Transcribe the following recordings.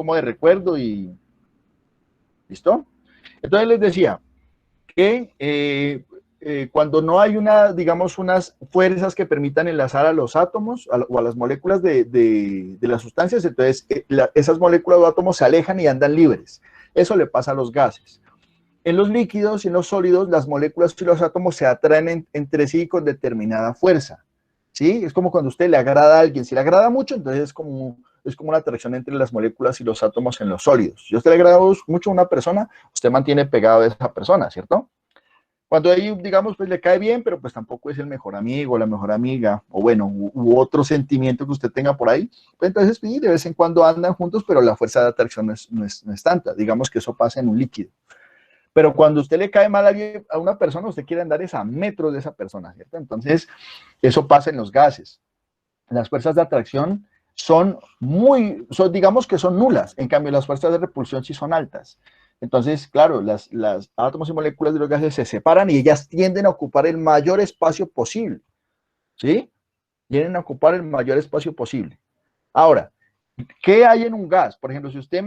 como de recuerdo y ¿listo? Entonces les decía que cuando no hay digamos, unas fuerzas que permitan enlazar a los átomos o a las moléculas de las sustancias, entonces esas moléculas o átomos se alejan y andan libres. Eso le pasa a los gases. En los líquidos y en los sólidos, las moléculas y los átomos se atraen entre sí con determinada fuerza. ¿Sí? Es como cuando a usted le agrada a alguien. Si le agrada mucho, entonces es como una atracción entre las moléculas y los átomos en los sólidos. Si a usted le agrada mucho a una persona, usted mantiene pegado a esa persona, ¿cierto? Cuando ahí, digamos, pues le cae bien, pero pues tampoco es el mejor amigo, la mejor amiga, o bueno, u otro sentimiento que usted tenga por ahí, pues entonces sí, de vez en cuando andan juntos, pero la fuerza de atracción no es tanta. Digamos que eso pasa en un líquido. Pero cuando usted le cae mal a una persona, usted quiere andar a metros de esa persona, ¿cierto? Entonces, eso pasa en los gases. Las fuerzas de atracción digamos que son nulas, en cambio las fuerzas de repulsión sí son altas. Entonces, claro, las átomos y moléculas de los gases se separan y ellas tienden a ocupar el mayor espacio posible, ¿sí? Tienden a ocupar el mayor espacio posible. Ahora, ¿qué hay en un gas? Por ejemplo, si usted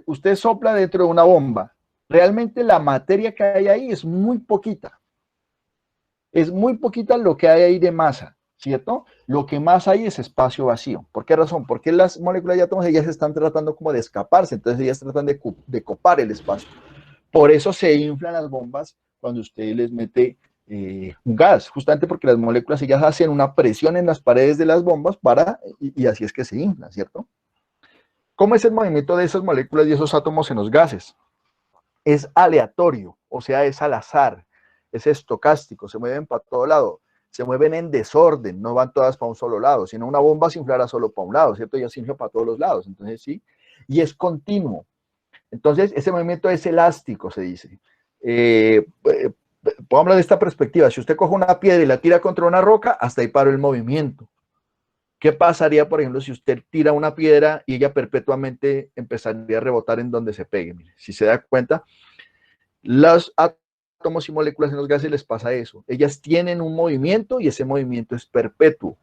usted sopla dentro de una bomba, realmente la materia que hay ahí es muy poquita. Es muy poquita lo que hay ahí de masa, ¿cierto? Lo que más hay es espacio vacío. ¿Por qué razón? Porque las moléculas de átomos, ellas están tratando como de escaparse, entonces ellas tratan de copar el espacio. Por eso se inflan las bombas cuando usted les mete un gas, justamente porque las moléculas ellas hacen una presión en las paredes de las bombas y así es que se inflan, ¿cierto? ¿Cómo es el movimiento de esas moléculas y esos átomos en los gases? Es aleatorio, o sea, es al azar, es estocástico, se mueven para todo lado, se mueven en desorden, no van todas para un solo lado, sino una bomba se inflará solo para un lado, ¿cierto? Ya se infla para todos los lados, entonces sí, y es continuo. Entonces, ese movimiento es elástico, se dice. Pongámoslo de esta perspectiva, si usted coge una piedra y la tira contra una roca, hasta ahí paró el movimiento. ¿Qué pasaría, por ejemplo, si usted tira una piedra y ella perpetuamente empezaría a rebotar en donde se pegue? Mire, si se da cuenta, los átomos y moléculas en los gases les pasa eso. Ellas tienen un movimiento y ese movimiento es perpetuo.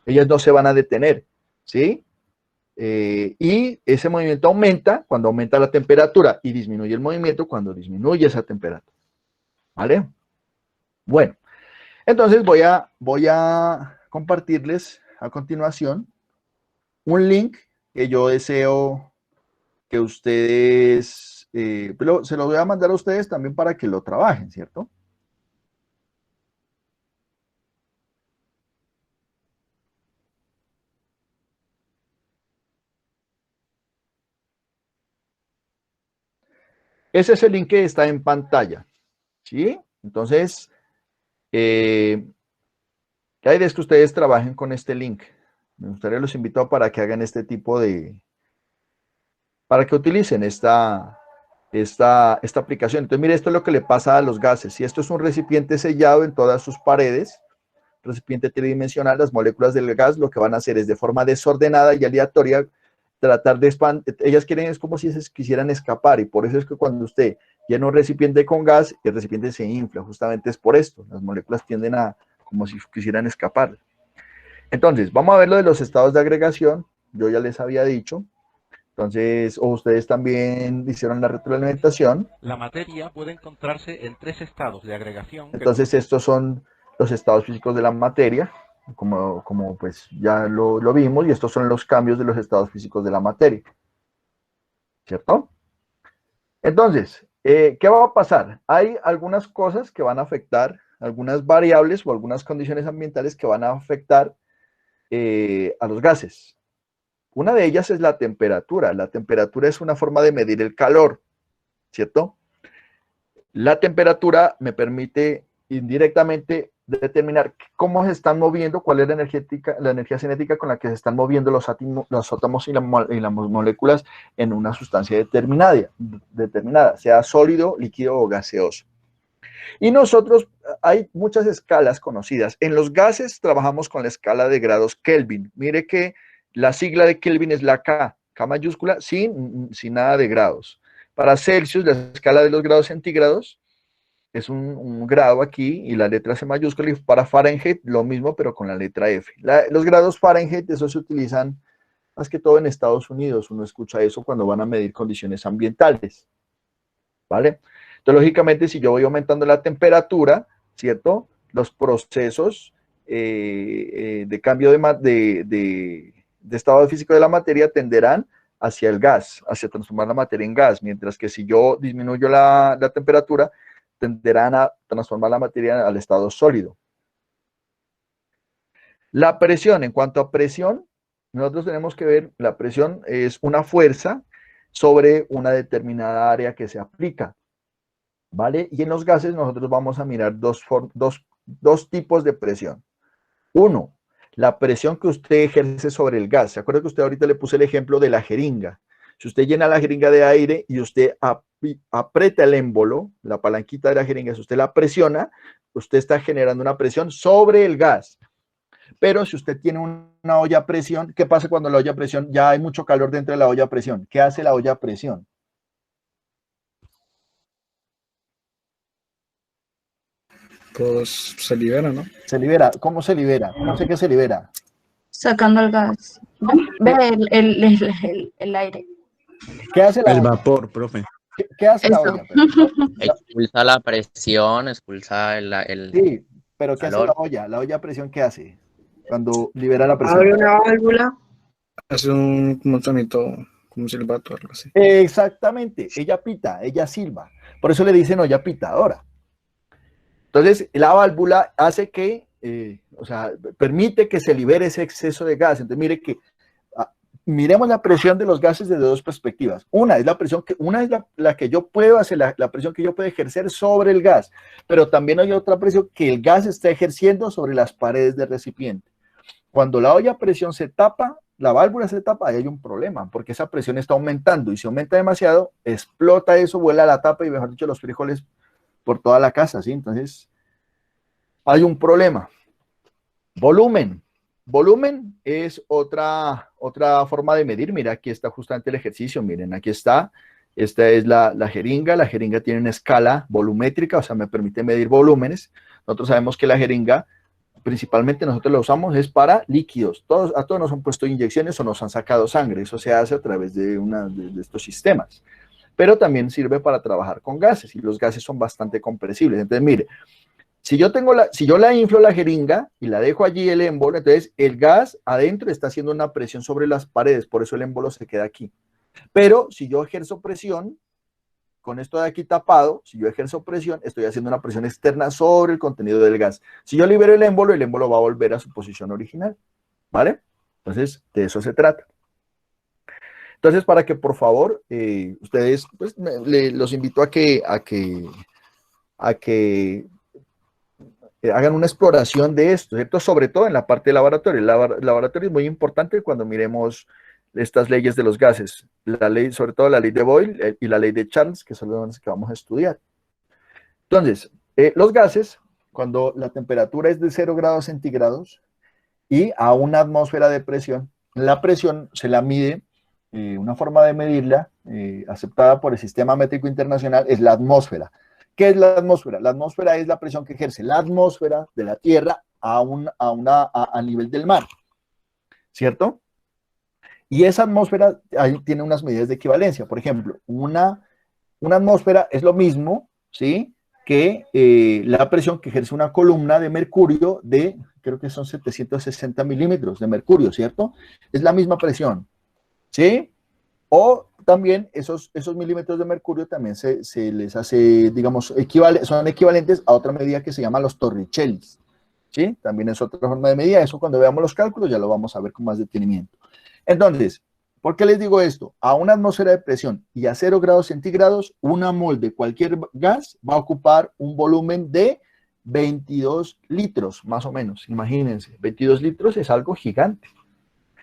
Ellas no se van a detener, ¿sí? Y ese movimiento aumenta cuando aumenta la temperatura y disminuye el movimiento cuando disminuye esa temperatura. ¿Vale? Bueno, entonces voy a compartirles a continuación un link que yo deseo que ustedes, se lo voy a mandar a ustedes también para que lo trabajen, ¿cierto? Ese es el link que está en pantalla, ¿sí? Entonces, ¿qué hay de que ustedes trabajen con este link? Me gustaría los invito para que hagan este tipo para que utilicen esta aplicación. Entonces, mire, esto es lo que le pasa a los gases. Si esto es un recipiente sellado en todas sus paredes, recipiente tridimensional, las moléculas del gas lo que van a hacer es de forma desordenada y aleatoria tratar de expandir. Ellas quieren, es como si se quisieran escapar, y por eso es que cuando usted llena un recipiente con gas, el recipiente se infla, justamente es por esto. Las moléculas tienden a como si quisieran escapar. Entonces, vamos a ver lo de los estados de agregación. Yo ya les había dicho. Entonces, o ustedes también hicieron la retroalimentación. La materia puede encontrarse en tres estados de agregación que... Entonces, estos son los estados físicos de la materia, como pues ya lo vimos, y estos son los cambios de los estados físicos de la materia, ¿cierto? Entonces, ¿qué va a pasar? Hay algunas cosas que van a afectar, algunas variables o algunas condiciones ambientales que van a afectar a los gases. Una de ellas es la temperatura. La temperatura es una forma de medir el calor, ¿cierto? La temperatura me permite indirectamente determinar cómo se están moviendo, cuál es la energía cinética con la que se están moviendo los átomos y las moléculas en una sustancia determinada, sea sólido, líquido o gaseoso. Y nosotros, hay muchas escalas conocidas. En los gases trabajamos con la escala de grados Kelvin. Mire que la sigla de Kelvin es la K mayúscula, sin nada de grados. Para Celsius, la escala de los grados centígrados es un grado aquí y la letra C mayúscula, y para Fahrenheit lo mismo, pero con la letra F. Los grados Fahrenheit, esos se utilizan Más que todo en Estados Unidos uno escucha eso cuando van a medir condiciones ambientales, ¿vale? Entonces, lógicamente, si yo voy aumentando la temperatura, ¿cierto? Los procesos de cambio de estado físico de la materia tenderán hacia el gas, hacia transformar la materia en gas, mientras que si yo disminuyo la temperatura, tenderán a transformar la materia al estado sólido. La presión, en cuanto a presión, nosotros tenemos que ver, la presión es una fuerza sobre una determinada área que se aplica, ¿vale? Y en los gases nosotros vamos a mirar dos tipos de presión. Uno, la presión que usted ejerce sobre el gas. ¿Se acuerda que usted ahorita le puse el ejemplo de la jeringa? Si usted llena la jeringa de aire y usted aprieta el émbolo, la palanquita de la jeringa, si usted la presiona, usted está generando una presión sobre el gas. Pero si usted tiene una olla a presión, ¿qué pasa cuando la olla a presión ya hay mucho calor dentro de la olla a presión? ¿Qué hace la olla a presión? Pues se libera, ¿no? Se libera. ¿Cómo se libera? ¿Cómo sé que se libera? Sacando el gas. Ve el aire. ¿Qué hace la El olla? vapor, profe. ¿Qué hace la Eso. olla? Perdón. Expulsa la presión, expulsa el Sí, pero ¿qué hace la calor. olla? ¿La olla a presión qué hace? Cuando libera la presión. Abre una válvula. Hace un sonido, como un silbato o algo así. Exactamente, ella pita, ella silba. Por eso le dicen olla pitadora. Entonces, la válvula hace que, o sea, permite que se libere ese exceso de gas. Entonces, mire que, miremos la presión de los gases desde dos perspectivas. Una es la presión una es la que yo puedo hacer, la presión que yo puedo ejercer sobre el gas, pero también hay otra presión que el gas está ejerciendo sobre las paredes del recipiente. Cuando la olla a presión se tapa, la válvula se tapa, ahí hay un problema, porque esa presión está aumentando y si aumenta demasiado, explota eso, vuela a la tapa y, mejor dicho, los frijoles por toda la casa, ¿sí? Entonces, hay un problema. Volumen. Volumen es otra forma de medir. Mira, aquí está justamente el ejercicio. Miren, aquí está. Esta es la jeringa. La jeringa tiene una escala volumétrica, o sea, me permite medir volúmenes. Nosotros sabemos que la jeringa, principalmente nosotros la usamos, es para líquidos. A todos nos han puesto inyecciones o nos han sacado sangre. Eso se hace a través de estos sistemas. Pero también sirve para trabajar con gases y los gases son bastante compresibles. Entonces, mire, si yo la inflo la jeringa y la dejo allí el émbolo, entonces el gas adentro está haciendo una presión sobre las paredes, por eso el émbolo se queda aquí. Pero si yo ejerzo presión, con esto de aquí tapado, si yo ejerzo presión, estoy haciendo una presión externa sobre el contenido del gas. Si yo libero el émbolo va a volver a su posición original, ¿vale? Entonces, de eso se trata. Entonces, para que por favor, ustedes, pues, los invito a que hagan una exploración de esto, ¿cierto? Sobre todo en la parte de laboratorio. El laboratorio es muy importante cuando miremos estas leyes de los gases, la ley, sobre todo la ley de Boyle y la ley de Charles, que son las que vamos a estudiar. Entonces, los gases, cuando la temperatura es de 0 grados centígrados y a una atmósfera de presión, la presión se la mide, una forma de medirla, aceptada por el Sistema Métrico Internacional, es la atmósfera. ¿Qué es la atmósfera? La atmósfera es la presión que ejerce la atmósfera de la Tierra a nivel del mar, ¿cierto? Y esa atmósfera ahí tiene unas medidas de equivalencia. Por ejemplo, una atmósfera es lo mismo, ¿sí?, que la presión que ejerce una columna de mercurio de, creo que son 760 milímetros de mercurio, ¿cierto? Es la misma presión, ¿sí? O también esos milímetros de mercurio también se les hace, digamos, son equivalentes a otra medida que se llama los torricellis, ¿sí? También es otra forma de medida. Eso cuando veamos los cálculos ya lo vamos a ver con más detenimiento. Entonces, ¿por qué les digo esto? A una atmósfera de presión y a 0 grados centígrados, una mol de cualquier gas va a ocupar un volumen de 22 litros, más o menos. Imagínense, 22 litros es algo gigante.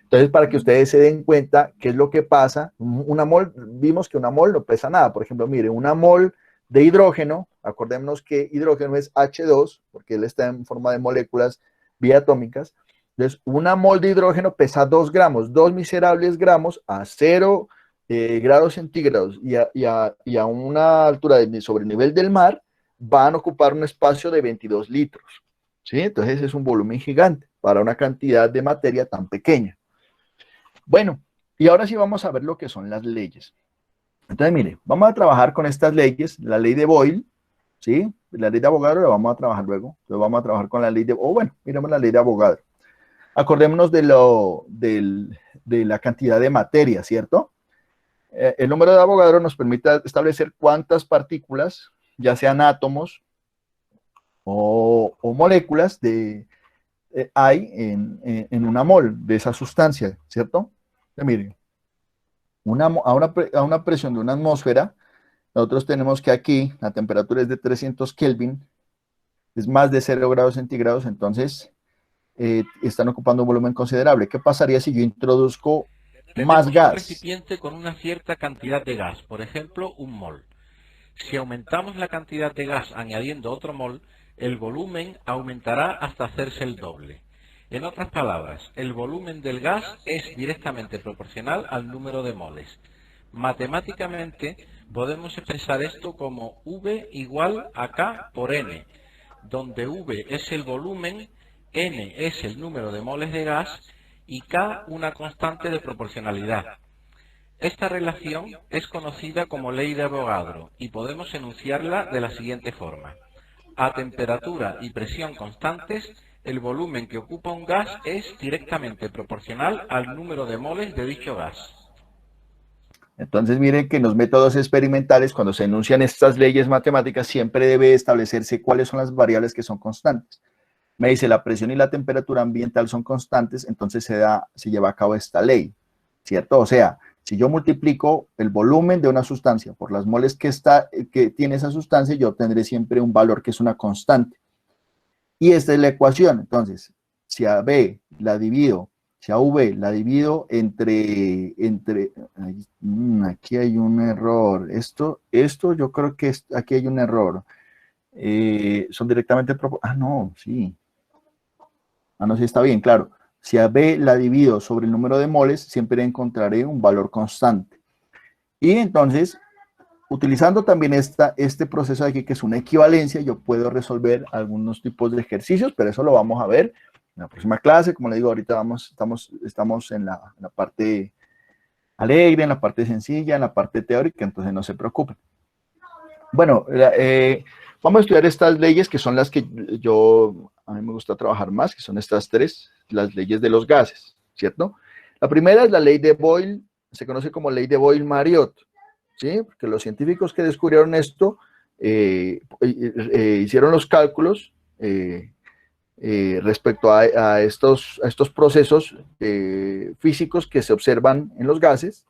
Entonces, para que ustedes se den cuenta qué es lo que pasa, una mol, vimos que una mol no pesa nada. Por ejemplo, mire, una mol de hidrógeno, acordémonos que hidrógeno es H2, porque él está en forma de moléculas biatómicas. Entonces, una mol de hidrógeno pesa 2 gramos, 2 miserables gramos a 0 grados centígrados y a una altura sobre el nivel del mar, van a ocupar un espacio de 22 litros. ¿Sí? Entonces, es un volumen gigante para una cantidad de materia tan pequeña. Bueno, y ahora sí vamos a ver lo que son las leyes. Entonces, mire, vamos a trabajar con estas leyes, la ley de Boyle, ¿sí? La ley de Avogadro la vamos a trabajar luego. Entonces vamos a trabajar con la ley de, bueno, miremos la ley de Avogadro. Acordémonos de la cantidad de materia, ¿cierto? El número de Avogadro nos permite establecer cuántas partículas, ya sean átomos o moléculas, hay en una mol de esa sustancia, ¿cierto? Entonces, miren, a una presión de una atmósfera, nosotros tenemos que aquí la temperatura es de 300 Kelvin, es más de 0 grados centígrados, entonces están ocupando un volumen considerable. ¿Qué pasaría si yo introduzco más Tenemos un gas? recipiente con una cierta cantidad de gas, por ejemplo, un mol. Si aumentamos la cantidad de gas añadiendo otro mol, el volumen aumentará hasta hacerse el doble. En otras palabras, el volumen del gas es directamente proporcional al número de moles. Matemáticamente, podemos expresar esto como V igual a K por N, donde V es el volumen, N es el número de moles de gas y K una constante de proporcionalidad. Esta relación es conocida como ley de Avogadro y podemos enunciarla de la siguiente forma. A temperatura y presión constantes, el volumen que ocupa un gas es directamente proporcional al número de moles de dicho gas. Entonces miren que en los métodos experimentales, cuando se enuncian estas leyes matemáticas, siempre debe establecerse cuáles son las variables que son constantes. Me dice la presión y la temperatura ambiental son constantes, entonces se lleva a cabo esta ley, ¿cierto? O sea, si yo multiplico el volumen de una sustancia por las moles que tiene esa sustancia, yo obtendré siempre un valor que es una constante. Y esta es la ecuación. Entonces, si a B la divido, si a V la divido aquí hay un error. Esto yo creo que aquí hay un error. Son directamente, no, sí. No, sí está bien, claro. Si a B la divido sobre el número de moles, siempre encontraré un valor constante. Y entonces, utilizando también este proceso de aquí, que es una equivalencia, yo puedo resolver algunos tipos de ejercicios, pero eso lo vamos a ver en la próxima clase. Como le digo, ahorita estamos en la parte alegre, en la parte sencilla, en la parte teórica, entonces no se preocupen. Bueno, vamos a estudiar estas leyes que son las que a mí me gusta trabajar más, que son estas tres, las leyes de los gases, ¿cierto? La primera es la ley de Boyle, se conoce como ley de Boyle-Mariotte, ¿sí? Porque los científicos que descubrieron esto hicieron los cálculos respecto a estos procesos físicos que se observan en los gases,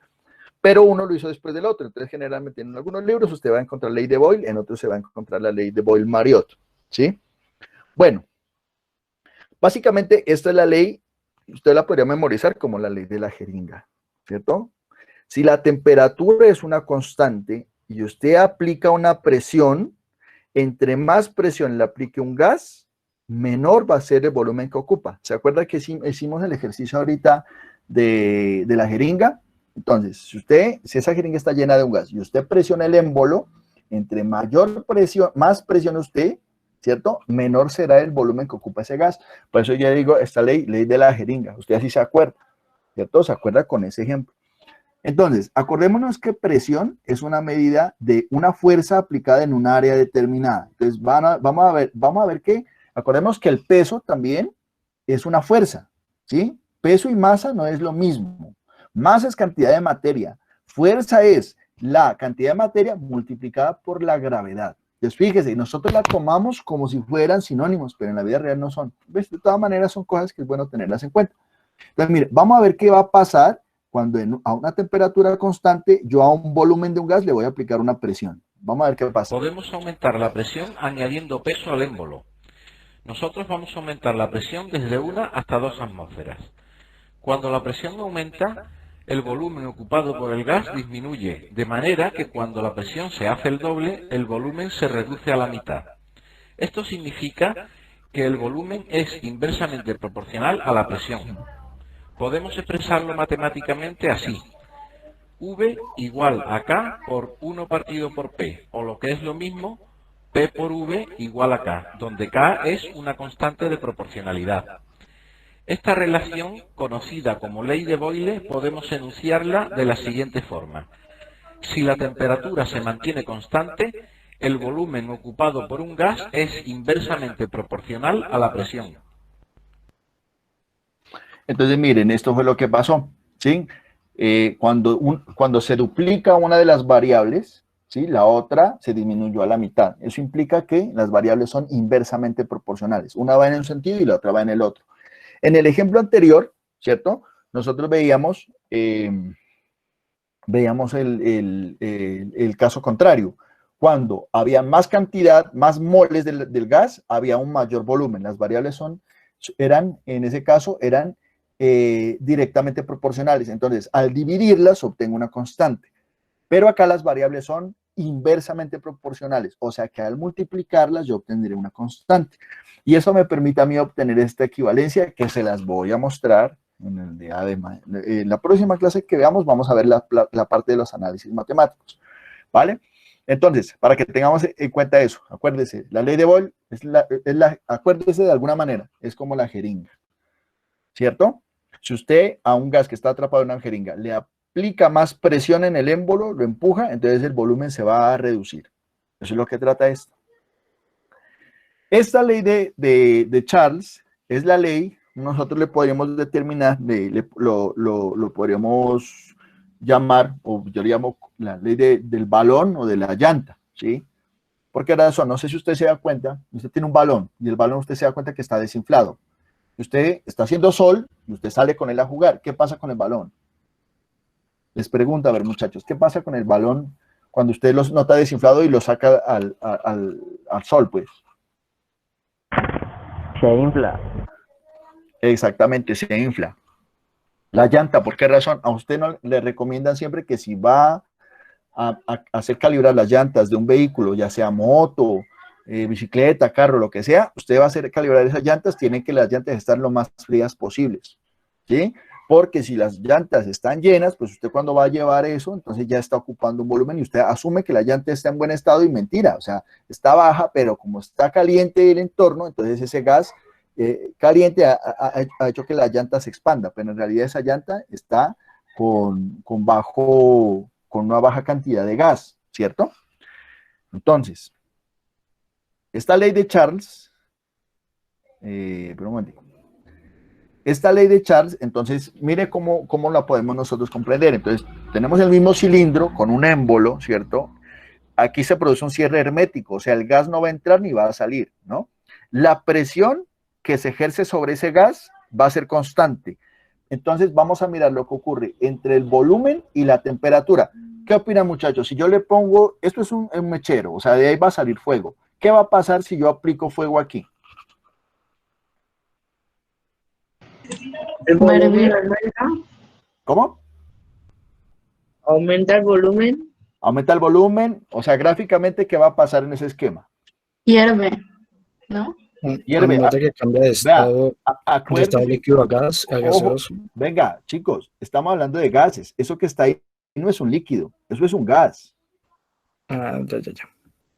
pero uno lo hizo después del otro. Entonces, generalmente en algunos libros usted va a encontrar la ley de Boyle, en otros se va a encontrar la ley de Boyle-Mariotte, ¿sí? Bueno, básicamente esta es la ley, usted la podría memorizar como la ley de la jeringa, ¿cierto? Si la temperatura es una constante y usted aplica una presión, entre más presión le aplique un gas, menor va a ser el volumen que ocupa. ¿Se acuerda que hicimos el ejercicio ahorita de la jeringa? Entonces, si esa jeringa está llena de un gas y usted presiona el émbolo, entre mayor presión, más presión usted, ¿cierto? Menor será el volumen que ocupa ese gas. Por eso yo digo, esta ley de la jeringa, usted así se acuerda, ¿cierto? Se acuerda con ese ejemplo. Entonces, acordémonos que presión es una medida de una fuerza aplicada en un área determinada. Entonces, vamos a ver que, acordemos que el peso también es una fuerza, ¿sí? Peso y masa no es lo mismo. Masa es cantidad de materia. Fuerza es la cantidad de materia multiplicada por la gravedad. Entonces, fíjese, nosotros la tomamos como si fueran sinónimos, pero en la vida real no son. ¿Ves? De todas maneras, son cosas que es bueno tenerlas en cuenta. Entonces, mire, vamos a ver qué va a pasar cuando a una temperatura constante, yo a un volumen de un gas le voy a aplicar una presión. Vamos a ver qué pasa. Podemos aumentar la presión añadiendo peso al émbolo. Nosotros vamos a aumentar la presión desde 1 hasta 2 atmósferas. Cuando la presión aumenta, el volumen ocupado por el gas disminuye, de manera que cuando la presión se hace el doble, el volumen se reduce a la mitad. Esto significa que el volumen es inversamente proporcional a la presión. Podemos expresarlo matemáticamente así. V igual a K por 1 partido por P, o lo que es lo mismo, P por V igual a K, donde K es una constante de proporcionalidad. Esta relación, conocida como ley de Boyle, podemos enunciarla de la siguiente forma. Si la temperatura se mantiene constante, el volumen ocupado por un gas es inversamente proporcional a la presión. Entonces, miren, esto fue lo que pasó, ¿sí? Cuando se duplica una de las variables, ¿sí? La otra se disminuyó a la mitad. Eso implica que las variables son inversamente proporcionales. Una va en un sentido y la otra va en el otro. En el ejemplo anterior, ¿cierto? Nosotros veíamos el caso contrario. Cuando había más cantidad, más moles del gas, había un mayor volumen. Las variables en ese caso, eran directamente proporcionales. Entonces, al dividirlas, obtengo una constante. Pero acá las variables son inversamente proporcionales. O sea que al multiplicarlas, yo obtendré una constante. Y eso me permite a mí obtener esta equivalencia que se las voy a mostrar en el día de mañana. En la próxima clase que veamos, vamos a ver la parte de los análisis matemáticos. ¿Vale? Entonces, para que tengamos en cuenta eso, acuérdese, la ley de Boyle, acuérdese de alguna manera, es como la jeringa, ¿cierto? Si usted a un gas que está atrapado en una jeringa le aplica más presión en el émbolo, lo empuja, entonces el volumen se va a reducir. Eso es lo que trata esto. Esta ley de Charles es la ley, nosotros le podríamos determinar, lo podríamos llamar, o yo le llamo la ley del balón o de la llanta, ¿sí? ¿Por qué razón? No sé si usted se da cuenta, usted tiene un balón y el balón usted se da cuenta que está desinflado. Usted está haciendo sol y usted sale con él a jugar. ¿Qué pasa con el balón? Les pregunto, a ver muchachos, ¿qué pasa con el balón cuando usted los nota desinflado y lo saca al sol, pues? Se infla. Exactamente, se infla. La llanta, ¿por qué razón? A usted no le recomiendan siempre que si va a hacer calibrar las llantas de un vehículo, ya sea moto, bicicleta, carro, lo que sea, usted va a hacer calibrar esas llantas, tienen que las llantas estar lo más frías posibles, ¿sí? Porque si las llantas están llenas, pues usted cuando va a llevar eso, entonces ya está ocupando un volumen y usted asume que la llanta está en buen estado y mentira, o sea, está baja, pero como está caliente el entorno, entonces ese gas caliente ha hecho que la llanta se expanda, pero en realidad esa llanta está con una baja cantidad de gas, ¿cierto? Entonces, esta ley de Charles, esta ley de Charles, entonces, mire cómo la podemos nosotros comprender. Entonces, tenemos el mismo cilindro con un émbolo, ¿cierto? Aquí se produce un cierre hermético, o sea, el gas no va a entrar ni va a salir, ¿no? La presión que se ejerce sobre ese gas va a ser constante. Entonces vamos a mirar lo que ocurre entre el volumen y la temperatura. ¿Qué opinan, muchachos? Si yo le pongo, esto es un mechero, o sea, de ahí va a salir fuego. ¿Qué va a pasar si yo aplico fuego aquí? El volumen aumenta. ¿Cómo? Aumenta el volumen. Aumenta el volumen, o sea, gráficamente, ¿qué va a pasar en ese esquema? Hierve, ¿no? Hierve. Que cambia de estado, de estado líquido a gas, a gaseoso. Venga, chicos, estamos hablando de gases. Eso que está ahí no es un líquido, eso es un gas. Ya.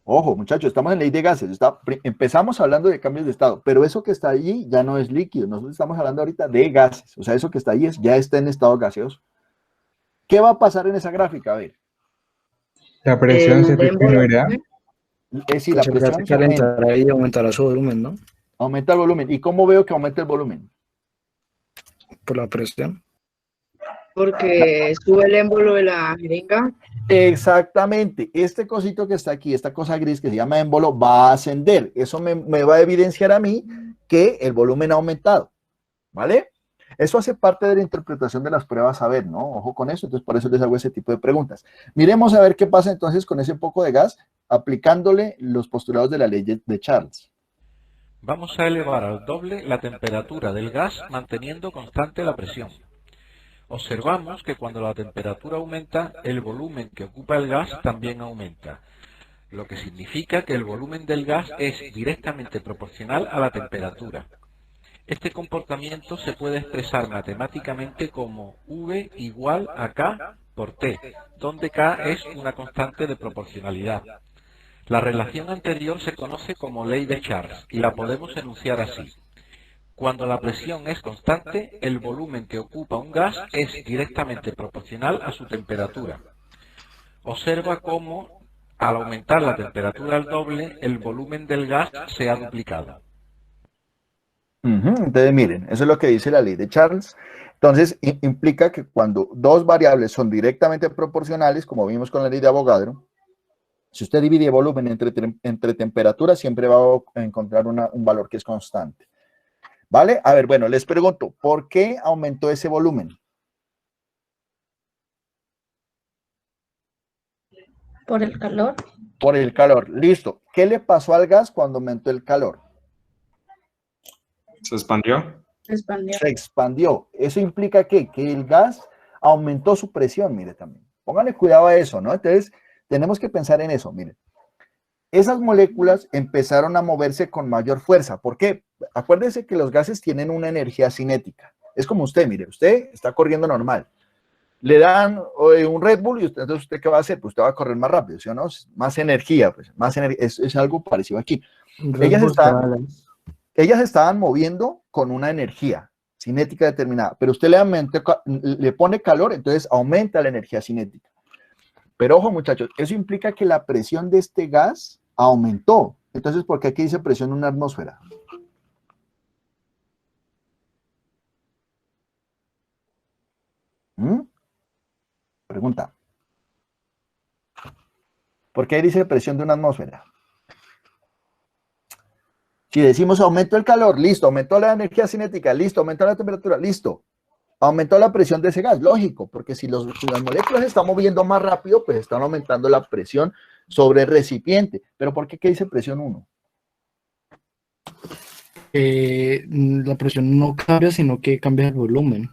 Ojo, muchachos, estamos en ley de gases. Empezamos hablando de cambios de estado, pero eso que está allí ya no es líquido. Nosotros estamos hablando ahorita de gases. O sea, eso que está allí ya está en estado gaseoso. ¿Qué va a pasar en esa gráfica? A ver. La presión se disminuirá. Sí, la presión se calentará y aumentará su volumen, ¿no? Aumenta el volumen. ¿Y cómo veo que aumenta el volumen? Por la presión. Porque sube el émbolo de la jeringa. Exactamente. Este cosito que está aquí, esta cosa gris que se llama émbolo, va a ascender. Eso me va a evidenciar a mí que el volumen ha aumentado. ¿Vale? Eso hace parte de la interpretación de las pruebas a ver, ¿no? Ojo con eso, entonces por eso les hago ese tipo de preguntas. Miremos a ver qué pasa entonces con ese poco de gas, aplicándole los postulados de la ley de Charles. Vamos a elevar al doble la temperatura del gas manteniendo constante la presión. Observamos que cuando la temperatura aumenta, el volumen que ocupa el gas también aumenta, lo que significa que el volumen del gas es directamente proporcional a la temperatura. Este comportamiento se puede expresar matemáticamente como V igual a K por T, donde K es una constante de proporcionalidad. La relación anterior se conoce como ley de Charles y la podemos enunciar así. Cuando la presión es constante, el volumen que ocupa un gas es directamente proporcional a su temperatura. Observa cómo, al aumentar la temperatura al doble, el volumen del gas se ha duplicado. Entonces, miren, eso es lo que dice la ley de Charles. Entonces, implica que cuando dos variables son directamente proporcionales, como vimos con la ley de Avogadro, si usted divide volumen entre temperatura, siempre va a encontrar un valor que es constante. ¿Vale? A ver, bueno, les pregunto, ¿por qué aumentó ese volumen? Por el calor. Por el calor. Listo. ¿Qué le pasó al gas cuando aumentó el calor? ¿Se expandió? Se expandió. Se expandió. Eso implica que el gas aumentó su presión, mire también. Pónganle cuidado a eso, ¿no? Entonces, tenemos que pensar en eso, miren. Esas moléculas empezaron a moverse con mayor fuerza. ¿Por qué? Acuérdense que los gases tienen una energía cinética. Es como usted, mire, usted está corriendo normal. Le dan un Red Bull y entonces usted ¿qué va a hacer? Pues usted va a correr más rápido, ¿sí o no? Más energía, pues, más energía. Es algo parecido aquí. Ellas estaban moviendo con una energía cinética determinada, pero usted le pone calor, entonces aumenta la energía cinética. Pero ojo, muchachos, eso implica que la presión de este gas aumentó. Entonces, ¿por qué aquí dice presión en una atmósfera? Pregunta. ¿Por qué dice presión de una atmósfera? Si decimos aumento el calor, listo, aumentó la energía cinética, listo, aumentó la temperatura, listo. Aumentó la presión de ese gas, lógico, porque si las moléculas se están moviendo más rápido, pues están aumentando la presión sobre el recipiente. ¿Pero por qué? ¿Qué dice presión 1? La presión no cambia, sino que cambia el volumen.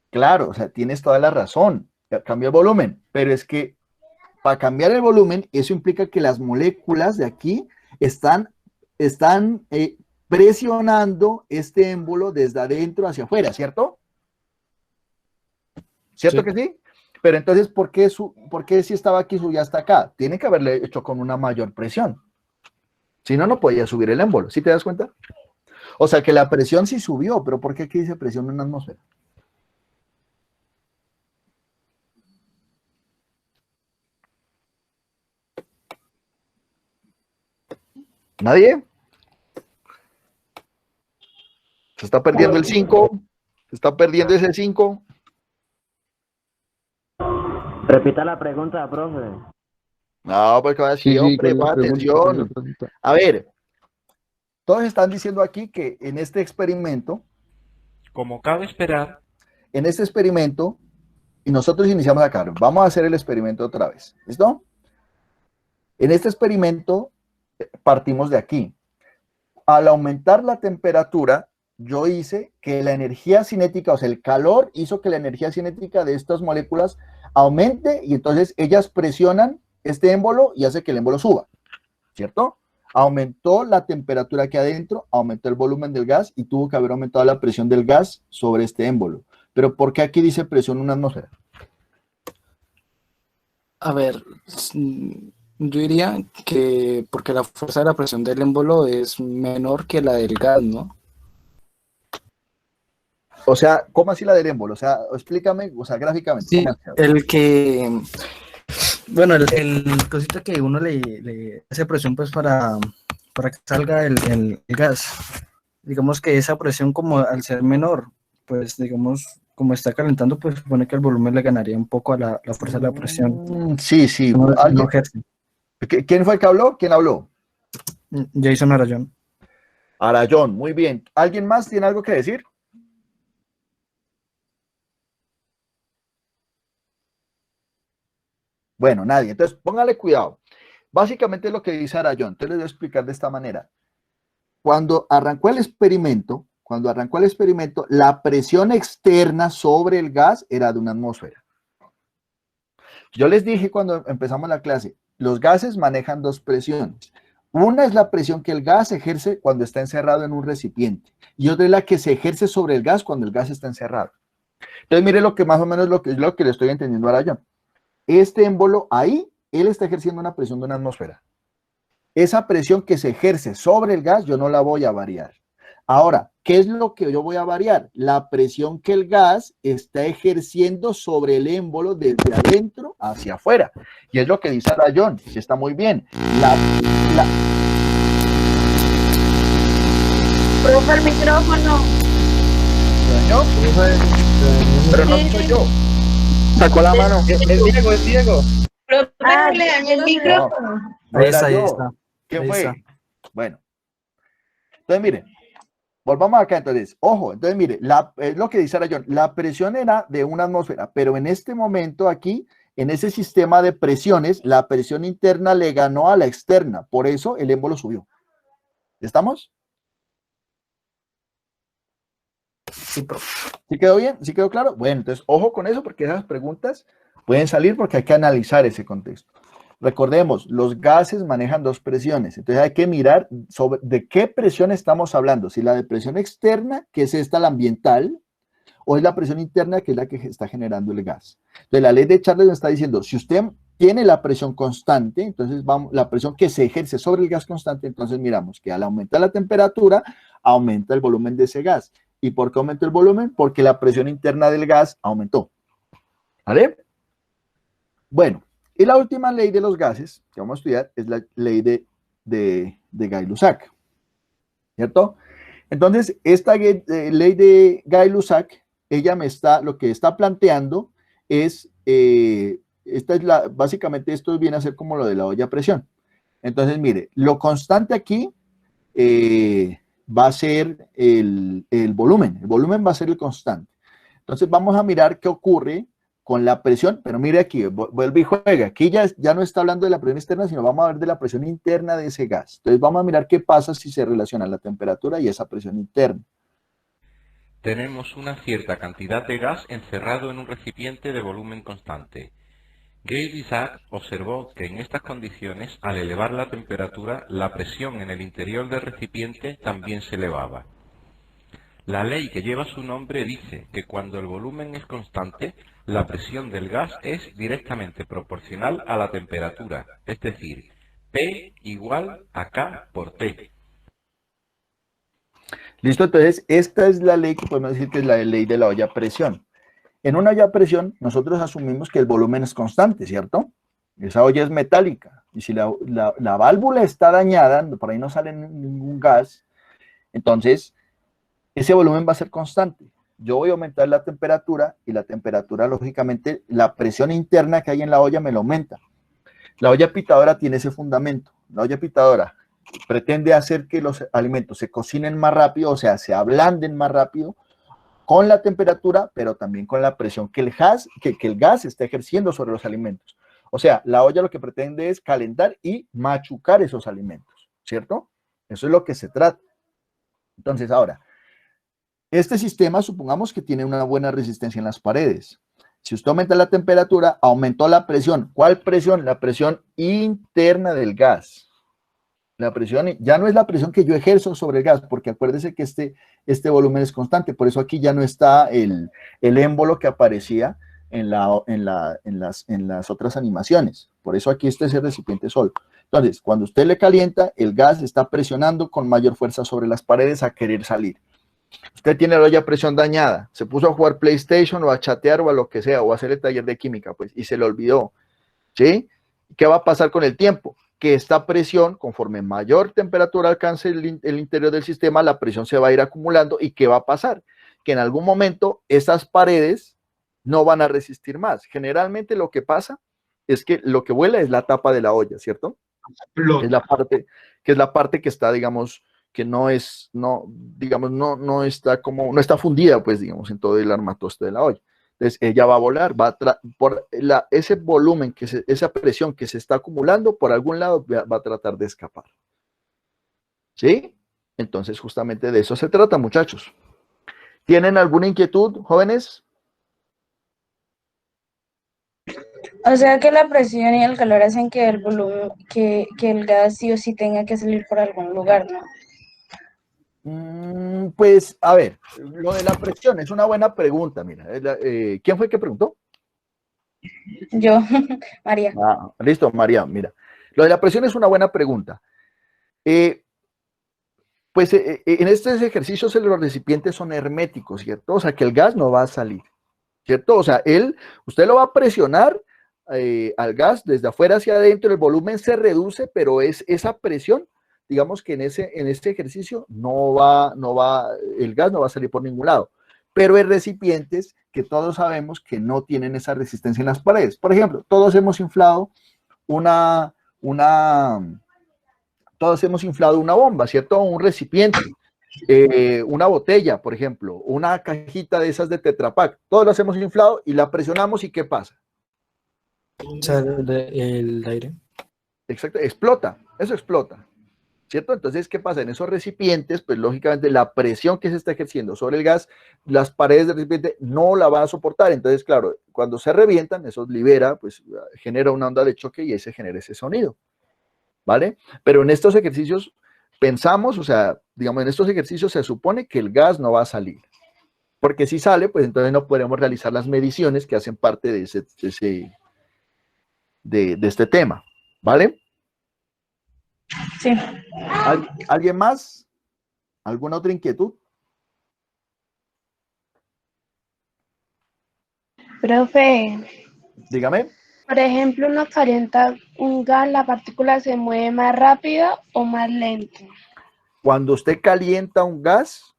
Claro, o sea, tienes toda la razón, cambia el volumen, pero es que para cambiar el volumen, eso implica que las moléculas de aquí están presionando este émbolo desde adentro hacia afuera, ¿cierto? ¿Cierto que sí? Pero entonces, ¿por qué si estaba aquí subía hasta acá? Tiene que haberle hecho con una mayor presión. Si no, no podía subir el émbolo. ¿Sí te das cuenta? O sea que la presión sí subió, pero ¿por qué aquí dice presión en una atmósfera? ¿Nadie? Se está perdiendo el 5. Se está perdiendo ese 5. Repita la pregunta, profe. No, porque va a decir, hombre, pon atención. A ver, todos están diciendo aquí que en este experimento, Como cabe esperar, y nosotros iniciamos acá, vamos a hacer el experimento otra vez, ¿listo? En este experimento partimos de aquí. Al aumentar la temperatura, yo hice que la energía cinética, o sea, el calor hizo que la energía cinética de estas moléculas aumente y entonces ellas presionan este émbolo y hace que el émbolo suba, ¿cierto? Aumentó la temperatura aquí adentro, aumentó el volumen del gas y tuvo que haber aumentado la presión del gas sobre este émbolo. Pero ¿por qué aquí dice presión en una atmósfera? A ver, yo diría que porque la fuerza de la presión del émbolo es menor que la del gas, ¿no? O sea, ¿cómo así la del émbolo? O sea, explícame, o sea, gráficamente. Sí, bueno, el cosita que uno le hace presión pues para que salga el gas. Digamos que esa presión como al ser menor, pues digamos, como está calentando, pues supone que el volumen le ganaría un poco a la fuerza de la presión. Sí, sí. No ejerce. ¿Quién fue el que habló? ¿Quién habló? Jason Arayón. Arayón, muy bien. ¿Alguien más tiene algo que decir? Bueno, nadie. Entonces, póngale cuidado. Básicamente lo que dice Arayón, te les voy a explicar de esta manera. Cuando arrancó el experimento, la presión externa sobre el gas era de una atmósfera. Yo les dije cuando empezamos la clase, los gases manejan dos presiones. Una es la presión que el gas ejerce cuando está encerrado en un recipiente y otra es la que se ejerce sobre el gas cuando el gas está encerrado. Entonces, mire lo que más o menos lo que le estoy entendiendo a Arayón. Este émbolo ahí, él está ejerciendo una presión de una atmósfera. Esa presión que se ejerce sobre el gas, yo no la voy a variar. Ahora, ¿qué es lo que yo voy a variar? La presión que el gas está ejerciendo sobre el émbolo desde adentro hacia afuera. Y es lo que dice Arayón, que está muy bien. Profe, el micrófono. Pero no soy yo. Sacó la mano. Es Diego. Profe, le dañé el micrófono. No Ahí era está, ahí yo. está. ¿Quién Ahí fue? está. Bueno. Entonces, miren. Volvamos acá, entonces, ojo, entonces mire, es lo que dice Arayón, la presión era de una atmósfera, pero en este momento aquí, en ese sistema de presiones, la presión interna le ganó a la externa, por eso el émbolo subió. ¿Estamos? Sí, profe. ¿Sí quedó bien? ¿Sí quedó claro? Bueno, entonces, ojo con eso, porque esas preguntas pueden salir porque hay que analizar ese contexto. Recordemos, los gases manejan dos presiones, entonces hay que mirar sobre de qué presión estamos hablando, si la de presión externa, que es esta, la ambiental, o es la presión interna, que es la que está generando el gas. Entonces la ley de Charles nos está diciendo, si usted tiene la presión constante, entonces vamos, la presión que se ejerce sobre el gas constante, entonces miramos que al aumentar la temperatura, aumenta el volumen de ese gas. ¿Y por qué aumenta el volumen? Porque la presión interna del gas aumentó. ¿Vale? Bueno. Y la última ley de los gases que vamos a estudiar es la ley de Gay-Lussac, ¿cierto? Entonces, esta ley de Gay-Lussac, lo que está planteando es, básicamente esto viene a ser como lo de la olla a presión. Entonces, mire, lo constante aquí va a ser el volumen va a ser el constante. Entonces, vamos a mirar qué ocurre con la presión, pero mire aquí, vuelve y juega. Aquí ya no está hablando de la presión externa, sino vamos a ver de la presión interna de ese gas. Entonces vamos a mirar qué pasa si se relaciona la temperatura y esa presión interna. Tenemos una cierta cantidad de gas encerrado en un recipiente de volumen constante. Gay-Lussac observó que en estas condiciones, al elevar la temperatura, la presión en el interior del recipiente también se elevaba. La ley que lleva su nombre dice que cuando el volumen es constante, la presión del gas es directamente proporcional a la temperatura, es decir, P igual a K por T. Listo, entonces esta es la ley que podemos decir que es la ley de la olla a presión. En una olla a presión, nosotros asumimos que el volumen es constante, ¿cierto? Esa olla es metálica, y si la válvula está dañada, por ahí no sale ningún gas, entonces ese volumen va a ser constante. Yo voy a aumentar la temperatura, y la temperatura, lógicamente, la presión interna que hay en la olla me lo aumenta. La olla pitadora tiene ese fundamento. La olla pitadora pretende hacer que los alimentos se cocinen más rápido, o sea, se ablanden más rápido, con la temperatura, pero también con la presión que el gas está ejerciendo sobre los alimentos. O sea, la olla lo que pretende es calentar y machucar esos alimentos, ¿cierto? Eso es lo que se trata. Entonces, ahora, este sistema, supongamos que tiene una buena resistencia en las paredes. Si usted aumenta la temperatura, aumentó la presión. ¿Cuál presión? La presión interna del gas. La presión ya no es la presión que yo ejerzo sobre el gas, porque acuérdese que este volumen es constante. Por eso aquí ya no está el émbolo que aparecía en las otras animaciones. Por eso aquí este es el recipiente solo. Entonces, cuando usted le calienta, el gas está presionando con mayor fuerza sobre las paredes a querer salir. Usted tiene la olla a presión dañada, se puso a jugar PlayStation o a chatear o a lo que sea, o a hacer el taller de química, pues, y se le olvidó, ¿sí? ¿Qué va a pasar con el tiempo? Que esta presión, conforme mayor temperatura alcance el interior del sistema, la presión se va a ir acumulando, ¿y qué va a pasar? Que en algún momento esas paredes no van a resistir más. Generalmente lo que pasa es que lo que vuela es la tapa de la olla, ¿cierto? Es la parte que está, digamos, que no está fundida, pues, digamos, en todo el armatoste de la olla. Entonces, ella va a volar, ese volumen, esa presión que se está acumulando, por algún lado va a tratar de escapar. ¿Sí? Entonces, justamente de eso se trata, muchachos. ¿Tienen alguna inquietud, jóvenes? O sea que la presión y el calor hacen que el volumen, que el gas sí o sí tenga que salir por algún lugar, ¿no? Pues, a ver, lo de la presión es una buena pregunta, mira. ¿Quién fue que preguntó? Yo, María. Listo, María, mira. Lo de la presión es una buena pregunta. Pues en estos ejercicios los recipientes son herméticos, ¿cierto? O sea, que el gas no va a salir, ¿cierto? O sea, usted lo va a presionar al gas desde afuera hacia adentro, el volumen se reduce, pero es esa presión, digamos que en este ejercicio el gas no va a salir por ningún lado. Pero hay recipientes que todos sabemos que no tienen esa resistencia en las paredes. Por ejemplo, todos hemos inflado una bomba, ¿cierto? Un recipiente, una botella, por ejemplo, una cajita de esas de Tetra Pak. Todos las hemos inflado y la presionamos y ¿qué pasa? Sale el aire. Exacto, explota, eso explota, ¿cierto? Entonces, ¿qué pasa? En esos recipientes, pues lógicamente la presión que se está ejerciendo sobre el gas, las paredes del recipiente no la van a soportar. Entonces, claro, cuando se revientan, eso libera, pues genera una onda de choque y ese genera ese sonido, ¿vale? Pero en estos ejercicios pensamos, o sea, digamos, en estos ejercicios se supone que el gas no va a salir. Porque si sale, pues entonces no podremos realizar las mediciones que hacen parte de este tema, ¿vale? Sí. ¿Alguien más? ¿Alguna otra inquietud? Profe, Dígame. por ejemplo, uno calienta un gas, ¿la partícula se mueve más rápido o más lento? Cuando usted calienta un gas,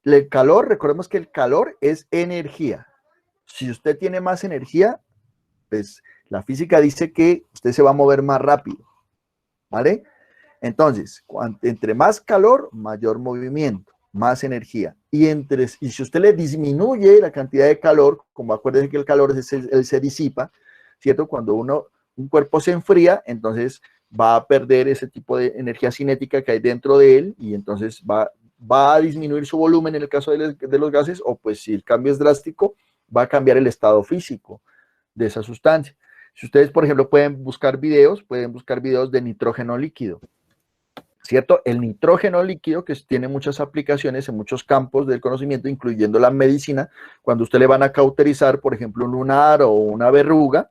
el calor, recordemos que el calor es energía. Si usted tiene más energía, pues la física dice que usted se va a mover más rápido, ¿vale? Entonces, entre más calor, mayor movimiento, más energía. Y si usted le disminuye la cantidad de calor, como acuérdense que el calor se disipa, ¿cierto? Cuando un cuerpo se enfría, entonces va a perder ese tipo de energía cinética que hay dentro de él y entonces va a disminuir su volumen en el caso de los gases, o pues si el cambio es drástico, va a cambiar el estado físico de esa sustancia. Si ustedes, por ejemplo, pueden buscar videos de nitrógeno líquido, ¿cierto? El nitrógeno líquido, que tiene muchas aplicaciones en muchos campos del conocimiento, incluyendo la medicina. Cuando usted le van a cauterizar, por ejemplo, un lunar o una verruga,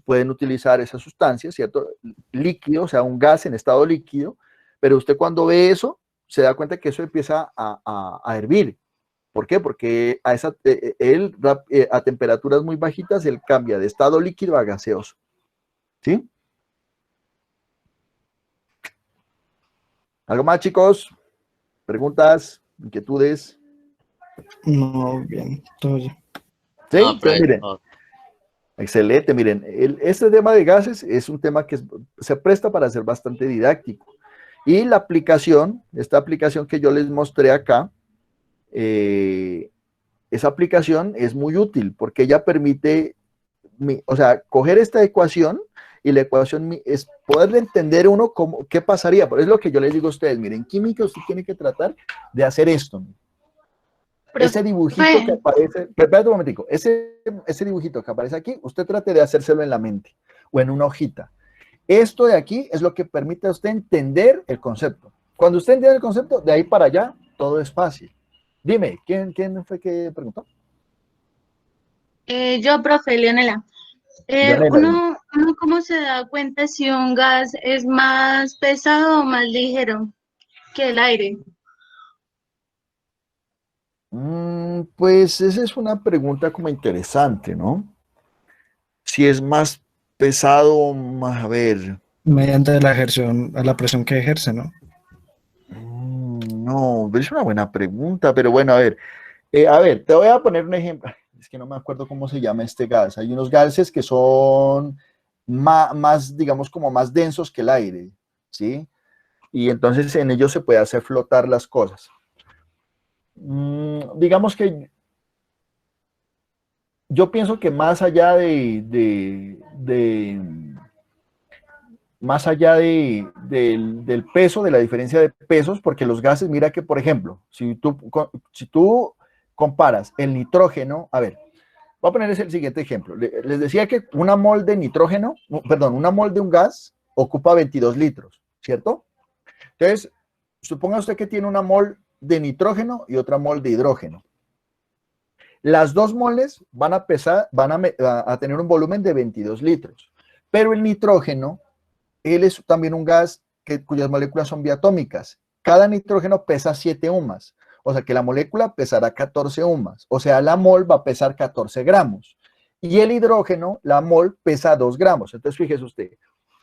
pueden utilizar esa sustancia, ¿cierto? Líquido, o sea, un gas en estado líquido, pero usted cuando ve eso, se da cuenta que eso empieza a hervir. ¿Por qué? Porque a temperaturas muy bajitas, él cambia de estado líquido a gaseoso, ¿sí? ¿Algo más, chicos? ¿Preguntas? ¿Inquietudes? No, bien, todo bien. ¿Sí? No, Entonces, miren, excelente, miren, este tema de gases es un tema que se presta para ser bastante didáctico. Y esta aplicación que yo les mostré acá, esa aplicación es muy útil porque ella permite, o sea, coger esta ecuación y la ecuación es poderle entender uno qué pasaría. Por eso es lo que yo les digo a ustedes, miren, en química usted tiene que tratar de hacer esto. Ese dibujito que aparece, espérate un momentico, ese dibujito que aparece aquí, usted trate de hacérselo en la mente o en una hojita. Esto de aquí es lo que permite a usted entender el concepto. Cuando usted entiende el concepto, de ahí para allá, todo es fácil. Dime, ¿quién fue que preguntó? Yo, profe, Leonela. Leonela, ¿Uno cómo se da cuenta si un gas es más pesado o más ligero que el aire? Pues esa es una pregunta como interesante, ¿no? Si es más pesado, a ver. Mediante la presión que ejerce, ¿no? No, es una buena pregunta, pero bueno, a ver, te voy a poner un ejemplo. Es que no me acuerdo cómo se llama este gas. Hay unos gases que son más, digamos, como más densos que el aire, ¿sí? Y entonces en ellos se puede hacer flotar las cosas. Digamos que yo pienso que más allá del peso, de la diferencia de pesos, porque los gases, mira que, por ejemplo, si tú comparas el nitrógeno, a ver, voy a poner el siguiente ejemplo. Les decía que una mol de nitrógeno, perdón, una mol de un gas ocupa 22 litros, ¿cierto? Entonces, suponga usted que tiene una mol de nitrógeno y otra mol de hidrógeno. Las dos moles van a tener un volumen de 22 litros, pero el nitrógeno, él es también un gas cuyas moléculas son biatómicas cada nitrógeno pesa 7 UMAS. O sea que la molécula pesará 14 UMAS. O sea, la mol va a pesar 14 gramos. Y el hidrógeno, la mol, pesa 2 gramos. Entonces, fíjese usted,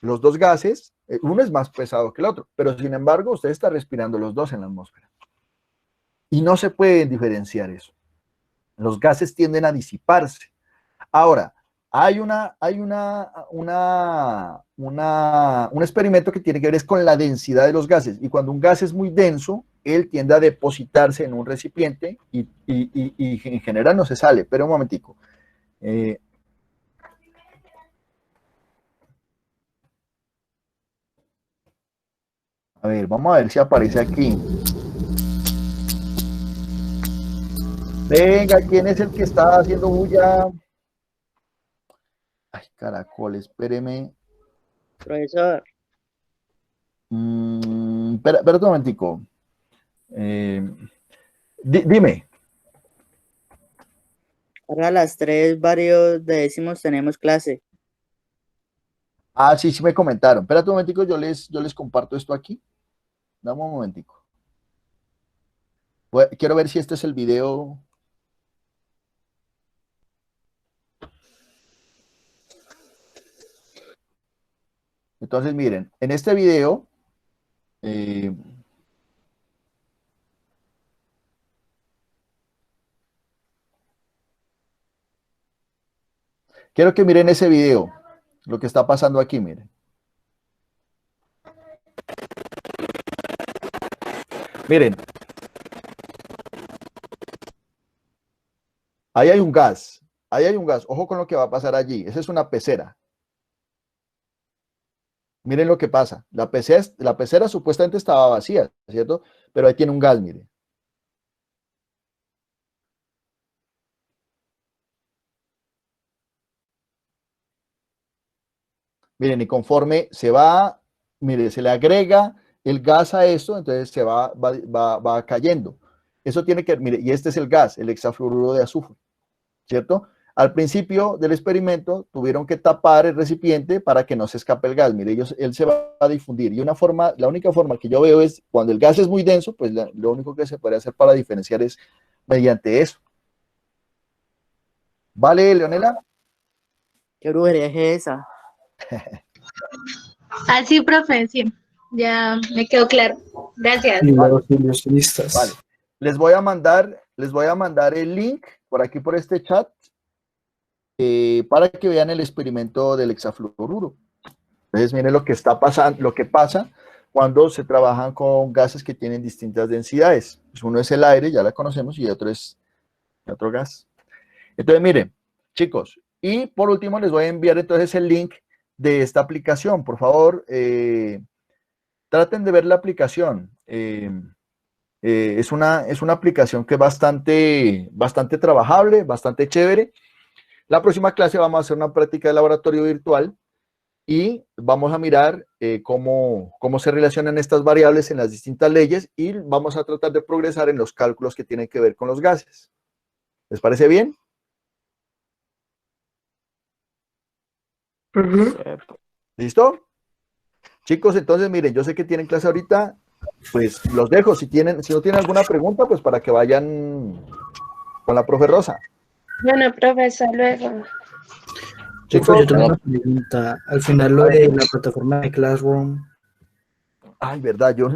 los dos gases, uno es más pesado que el otro, pero sin embargo, usted está respirando los dos en la atmósfera. Y no se puede diferenciar eso. Los gases tienden a disiparse. Ahora, hay un experimento que tiene que ver es con la densidad de los gases. Y cuando un gas es muy denso, él tiende a depositarse en un recipiente y en general no se sale. Pero un momentico. A ver, vamos a ver si aparece aquí. Venga, ¿quién es el que está haciendo bulla? Ay, caracol, espéreme. Profesor, Espera un momentico. Dime. ahora a las 3 varios décimos tenemos clase. Ah, sí, sí me comentaron. Espérate un momentico, yo les comparto esto aquí. Dame un momentico. Quiero ver si este es el video. Entonces, miren, en este video, quiero que miren ese video, lo que está pasando aquí, miren. Miren, ahí hay un gas, ojo con lo que va a pasar allí, esa es una pecera. Miren lo que pasa, la pecera supuestamente estaba vacía, ¿cierto? Pero ahí tiene un gas, miren. Miren, y conforme se va, mire, se le agrega el gas a esto, entonces se va cayendo. Eso tiene que, mire, y este es el gas, el hexafluoruro de azufre, ¿cierto? Al principio del experimento tuvieron que tapar el recipiente para que no se escape el gas. Mire, él se va a difundir. Y la única forma que yo veo es cuando el gas es muy denso, pues lo único que se puede hacer para diferenciar es mediante eso. ¿Vale, Leonela? ¿Qué brujería es esa? Así, profe, sí. Ya me quedó claro. Gracias. Y los ilusionistas. Vale. Les voy a mandar el link por aquí, por este chat, para que vean el experimento del hexafluoruro. Entonces, miren lo que está pasando, lo que pasa cuando se trabajan con gases que tienen distintas densidades. Pues uno es el aire, ya la conocemos, y otro es otro gas. Entonces, miren, chicos, y por último les voy a enviar entonces el link de esta aplicación. Por favor, traten de ver la aplicación. Es una aplicación que es bastante trabajable, bastante chévere. La próxima clase vamos a hacer una práctica de laboratorio virtual y vamos a mirar cómo se relacionan estas variables en las distintas leyes y vamos a tratar de progresar en los cálculos que tienen que ver con los gases. ¿Les parece bien? ¿Listo? Chicos, entonces miren, yo sé que tienen clase ahorita, pues los dejo. Si no tienen alguna pregunta, pues para que vayan con la profe Rosa. Bueno, profesor, luego. Chicos, yo tengo una pregunta. Al final lo de la plataforma de Classroom. Ay, verdad, yo